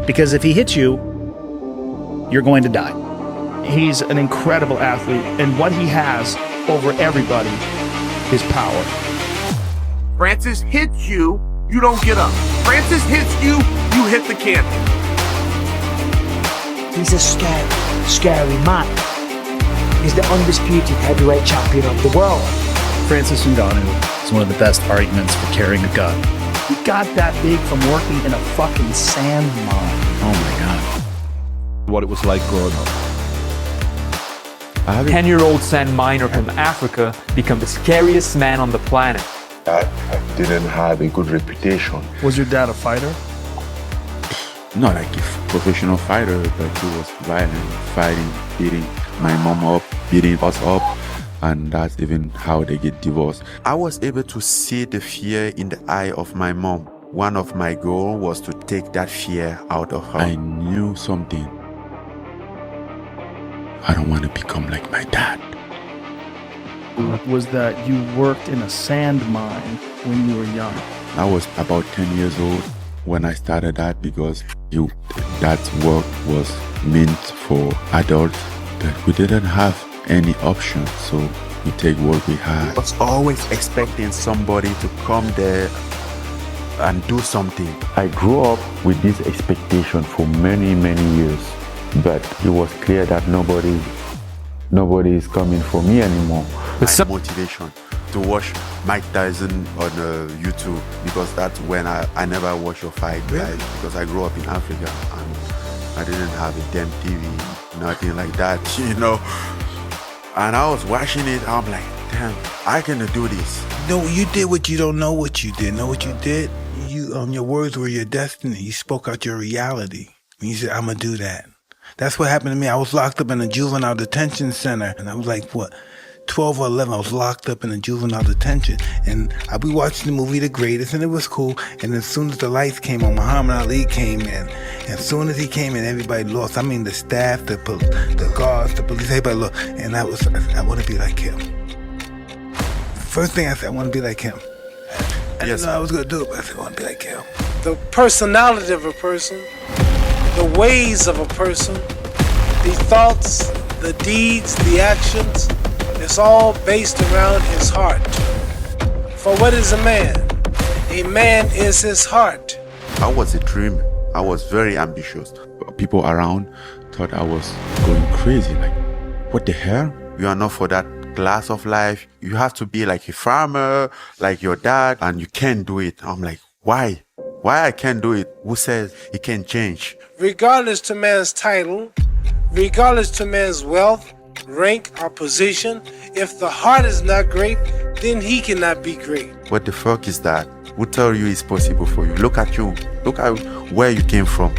Because if he hits you, you're going to die. He's an incredible athlete, and what he has over everybody is power. Francis hits you, you don't get up. Francis hits you, you hit the canvas. He's a scary man. He's the undisputed heavyweight champion of the world. Francis Ngannou is one of the best arguments for carrying a gun. He got that big from working in a fucking sand mine. Oh my God. What it was like growing up. A 10-year-old sand miner from Africa become the scariest man on the planet. I didn't have a good reputation. Was your dad a fighter? Not like a professional fighter, but he was violent, fighting, beating my mom up, beating us up, and that's even how they get divorced. I was able to see the fear in the eye of my mom. One of my goals was to take that fear out of her. I knew something. I don't want to become like my dad. Was that you worked in a sand mine when you were young? I was about 10 years old when I started that because that work was meant for adults, but we didn't have any options, so we take what we had. I was always expecting somebody to come there and do something. I grew up with this expectation for many, many years, but it was clear that nobody is coming for me anymore. My motivation to watch Mike Tyson on YouTube, because that's when I never watched a fight live, because I grew up in Africa and I didn't have a damn TV, nothing like that, you know. And I was watching it, I'm like, damn, I can do this. No, you did what you don't know what you did. Know what you did? Your words were your destiny. You spoke out your reality. And you said, I'm gonna do that. That's what happened to me. I was locked up in a juvenile detention center, and I was like, 12 or 11, I was locked up in a juvenile detention. And we watched the movie The Greatest, and it was cool. And as soon as the lights came on, Muhammad Ali came in. And as soon as he came in, everybody lost. I mean, the staff, the guards, the police, everybody lost. And I want to be like him. First thing I said, I want to be like him. I didn't know I was going to do it, but I said, I want to be like him. The personality of a person, the ways of a person, the thoughts, the deeds, the actions, it's all based around his heart. For what is a man? A man is his heart. I was a dreamer. I was very ambitious. People around thought I was going crazy. Like, what the hell? You are not for that class of life. You have to be like a farmer, like your dad, and you can't do it. I'm like, why? Why I can't do it? Who says it can change? Regardless to man's title, regardless to man's wealth, rank, or position, if the heart is not great, then he cannot be great. What the fuck is that? Who tell you it's possible for you? Look at you. Look at where you came from.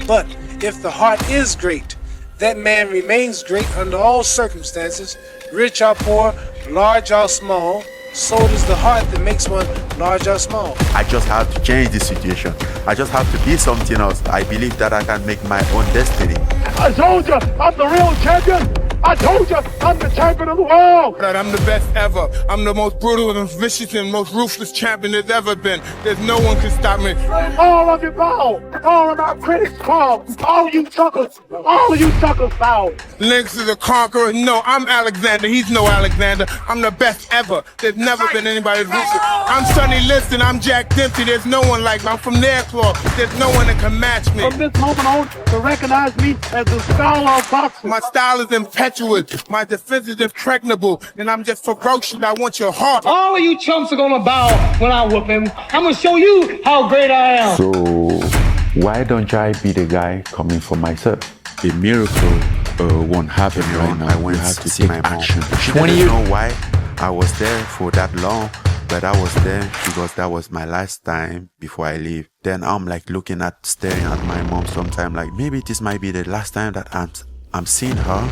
But if the heart is great, that man remains great under all circumstances, rich or poor, large or small. So does the heart that makes one large or small. I just have to change the situation. I just have to be something else. I believe that I can make my own destiny. I told you, I'm the real champion. I told you, I'm the champion of the world. I'm the best ever. I'm the most brutal and vicious and most ruthless champion there's ever been. There's no one can stop me. All of you bow. All of our critics call. All of you suckers bow. Lynx is a conqueror. No, I'm Alexander. He's no Alexander. I'm the best ever. There's never been anybody ruthless. I'm Sonny Liston. I'm Jack Dempsey. There's no one like me. I'm from their club. There's no one that can match me. From this moment on, to recognize me as the scholar of boxing. My style is impetuous. My defense is impregnable. And I'm just ferocious. I want your heart. All of you chumps are gonna bow when I whoop him. I'm gonna show you how great I am. So why don't I be the guy coming for myself? A miracle won't happen right now. I went to see my mom. She didn't know why I was there for that long, but I was there because that was my last time before I leave. Then I'm like staring at my mom sometime, like maybe this might be the last time that I'm seeing her,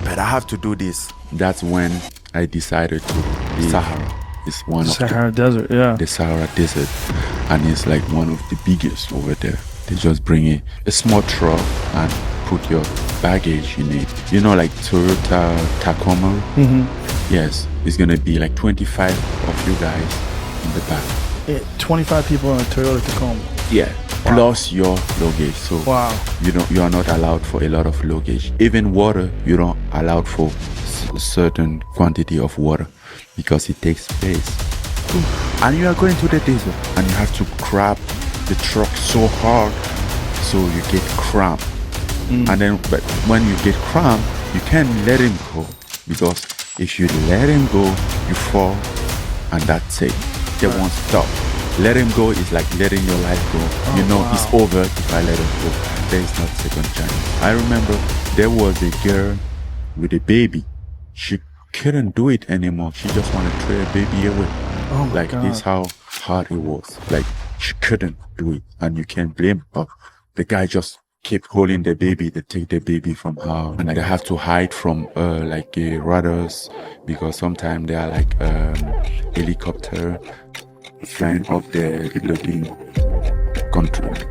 but I have to do this. That's when I decided to leave. Sahara is one of Sahara Desert, yeah. The Sahara Desert, and it's like one of the biggest over there. They just bring a small truck and put your baggage in it. You know, like Toyota Tacoma? Yes, it's gonna be like 25 of you guys in the back. 25 people in a Toyota Tacoma? Yeah. plus your luggage. So Wow. you are not allowed for a lot of luggage. Even water, you don't allowed for certain quantity of water because it takes space. And you are going to the desert and you have to grab the truck so hard so you get cramped. And then, but when you get cramped, you can't let him go, because if you let him go, you fall, and that's it. They won't stop. Let him go is like letting your life go. It's over if I let him go. There is not second chance. I remember there was a girl with a baby. She couldn't do it anymore. She just wanted to throw a baby away. Oh my like God. This how hard it was. Like she couldn't do it, and you can't blame her. The guy just keep holding the baby. They take the baby from her, and they have to hide from radars, because sometimes they are like helicopter flying up there looking,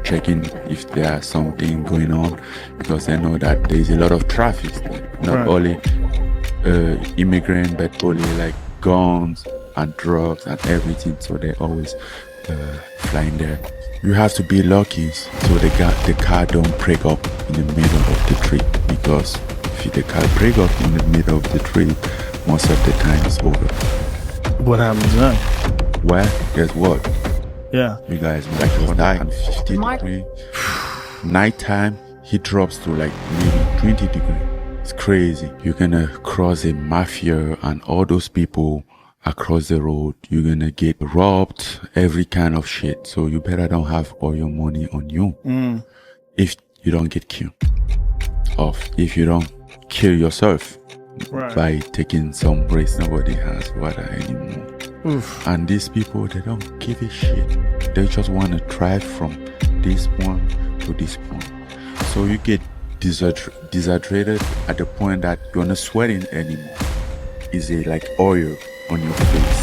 checking if there's something going on, because they know that there is a lot of traffic, not only immigrant, but only like guns and drugs and everything. So they always flying there. You have to be lucky so the car don't break up in the middle of the trip, because if the car break up in the middle of the trip, most of the time it's over. What happens then? Well, guess what? Yeah. You guys might just die at 50 degrees. Nighttime, he drops to like maybe 20 degrees. It's crazy. You're gonna cross a mafia and all those people across the road. You're gonna get robbed, every kind of shit. So you better don't have all your money on you. If you don't get killed. Or if you don't kill yourself by taking some risk. Nobody has water anymore. And these people, they don't give a shit. They just want to drive from this point to this point. So you get dehydrated at the point that you're not sweating anymore. It's like oil on your face.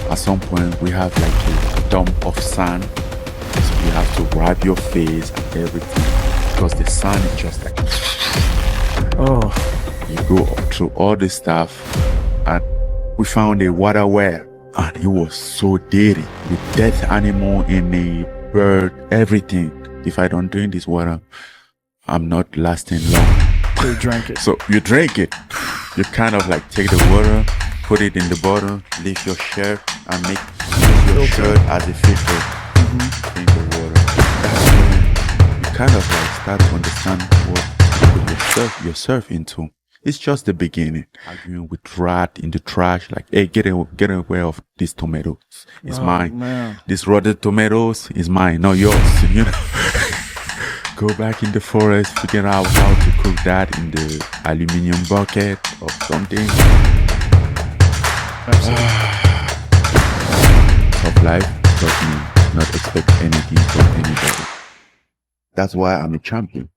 At some point, we have like a dump of sand. So you have to wipe your face and everything, because the sand is just like... You go through all this stuff, and we found a water well, and it was so dirty with dead animal in the bird, everything. If I don't drink this water, I'm not lasting long. So you drank it. So you drink it. You kind of like take the water, put it in the bottle, leave your shirt, and use your shirt as a filter. Drink the water. That's when you kind of like start to understand what you put yourself into. It's just the beginning. Arguing with rat in the trash, like, hey, get away of these tomatoes. It's mine. Man. This rotten tomatoes is mine, not yours. You know. Go back in the forest, figure out how to cook that in the aluminum bucket or something. Tough life taught me not expect anything from anybody. That's why I'm a champion.